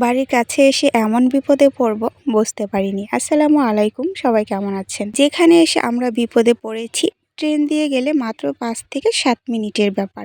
বাড়ির কাছে এসে এমন বিপদে পড়ব বুঝতে পারিনি। আসসালামু আলাইকুম, সবাই কেমন আছেন? যেখানে এসে আমরা বিপদে পড়েছি, ট্রেন দিয়ে গেলে মাত্র ৫ থেকে ৭ মিনিটের ব্যাপার।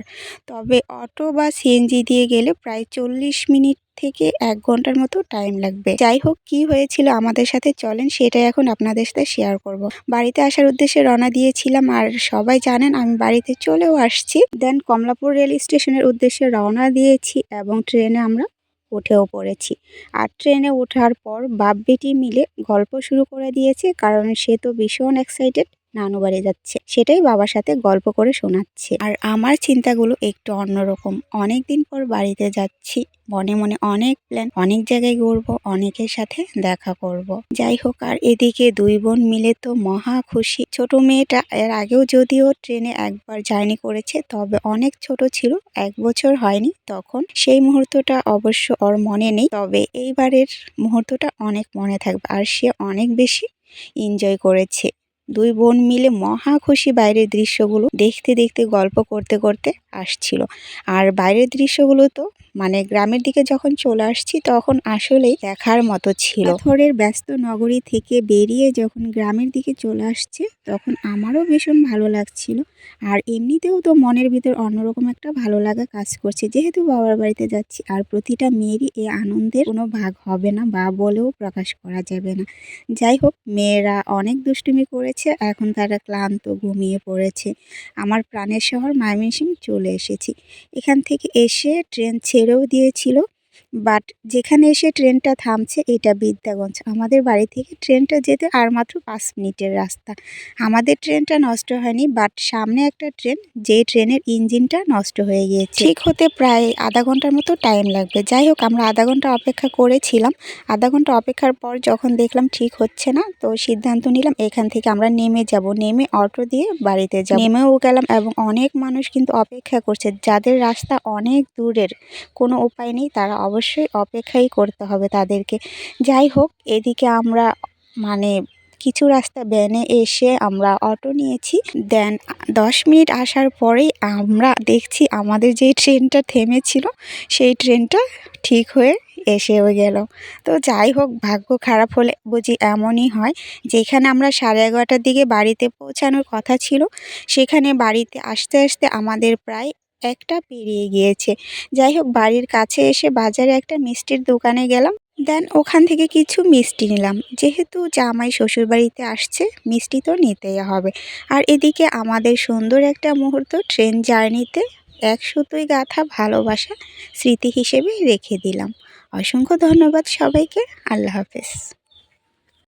তবে অটো বা সিএনজি দিয়ে গেলে প্রায় ৪০ মিনিট থেকে ১ ঘন্টার মতো টাইম লাগবে। যাই হোক, কি হয়েছিল আমাদের সাথে চলেন সেটাই এখন আপনাদের সাথে শেয়ার করব। বাড়িতে আসার উদ্দেশ্যে রওনা দিয়েছিলাম, আর সবাই জানেন আমি বাড়িতে চলেও আসছি। দেন কমলাপুর রেল স্টেশনের উদ্দেশ্যে রওনা দিয়েছি এবং ট্রেনে আমরা উঠেও পড়েছি। আর ট্রেনে ওঠার পর বাপ বেটি মিলে গল্প শুরু করে দিয়েছে, কারণ সে তো ভীষণ এক্সাইটেড নানু বাড়ি যাচ্ছে, সেটাই বাবার সাথে গল্প করে শোনাচ্ছে। আর আমার চিন্তাগুলো একটু অন্যরকম। অনেকদিন পর বাড়িতে যাচ্ছি, মনে মনে অনেক প্ল্যান, অনেক জায়গায় ঘুরবো, অনেকের সাথে দেখা করব। যাই হোক, আর এদিকে দুই বোন মিলে তো মহা খুশি। ছোট মেয়েটা এর আগেও যদিও ট্রেনে একবার জার্নি করেছে, তবে অনেক ছোট ছিল, ১ বছর হয়নি তখন। সেই মুহূর্তটা অবশ্য ওর মনে নেই, তবে এইবারের মুহূর্তটা অনেক মনে থাকবে, আর সে অনেক বেশি এনজয় করেছে। দুই বোন মিলে মহা খুশি বাইরের দৃশ্যগুলো দেখতে দেখতে গল্প করতে করতে আসছিল। আর বাইরের দৃশ্যগুলো তো মানে গ্রামের দিকে যখন চলে আসছি তখন আসলেই দেখার মতো ছিল। পাথরের ব্যস্ত নগরী থেকে বেরিয়ে যখন গ্রামের দিকে চলে আসছে তখন আমারও ভীষণ ভালো লাগছিল। আর এমনিতেও তো মনের ভিতর অন্যরকম একটা ভালো লাগা কাজ করছে, যেহেতু বাবার বাড়িতে যাচ্ছি। আর প্রতিটা মেয়েরই এই আনন্দের কোনো ভাগ হবে না বা বলেও প্রকাশ করা যাবে না। যাই হোক, মেয়েরা অনেক দুষ্টুমি করেছে, এখন তারা ক্লান্ত ঘুমিয়ে পড়েছে। আমার প্রাণের শহর ময়মনসিংহ চলে এসেছি। এখান থেকে এসে ট্রেন ছেড়েও দিয়েছিল, বাট যেখানে এসে ট্রেনটা থামছে এটা বিদ্যাগঞ্জ। আমাদের বাড়ি থেকে ট্রেনটা যেতে আর মাত্র ৫ মিনিটের রাস্তা। আমাদের ট্রেনটা নষ্ট হয়নি, বাট সামনে একটা ট্রেন, যে ট্রেনের ইঞ্জিনটা নষ্ট হয়ে গিয়েছে। ঠিক হতে প্রায় আধা ঘন্টার মতো টাইম লাগবে। যাই হোক, আমরা আধা ঘন্টা অপেক্ষা করেছিলাম। আধা ঘন্টা অপেক্ষার পর যখন দেখলাম ঠিক হচ্ছে না, তো সিদ্ধান্ত নিলাম এখান থেকে আমরা নেমে যাব, নেমে অটো দিয়ে বাড়িতে যাব। নেমেও গেলাম এবং অনেক মানুষ কিন্তু অপেক্ষা করছে, যাদের রাস্তা অনেক দূরের, কোনো উপায় নেই, তারা অবশ্যই অপেক্ষাই করতে হবে তাদেরকে। যাই হোক, এদিকে আমরা মানে কিছু রাস্তা বেনে এসে আমরা অটো নিয়েছি। দেন ১০ মিনিট আসার পরেই আমরা দেখছি আমাদের যেই ট্রেনটা থেমেছিল সেই ট্রেনটা ঠিক হয়ে এসেও গেল। তো যাই হোক, ভাগ্য খারাপ হলে বুঝি এমনই হয়। যেখানে আমরা 11:30টার দিকে বাড়িতে পৌঁছানোর কথা ছিল, সেখানে বাড়িতে আসতে আসতে আমাদের প্রায় ১টা পেরিয়ে গিয়েছে। যাই হোক, বাড়ির কাছে এসে বাজারে একটা মিষ্টির দোকানে গেলাম। দেন ওখান থেকে কিছু মিষ্টি নিলাম, যেহেতু জামাই শ্বশুরবাড়িতে আসছে, মিষ্টি তো নিতেই হবে। আর এদিকে আমাদের সুন্দর একটা মুহূর্ত ট্রেন জার্নিতে এক সুতোয় গাঁথা ভালোবাসা স্মৃতি হিসেবে রেখে দিলাম। অসংখ্য ধন্যবাদ সবাইকে। আল্লাহ হাফেজ।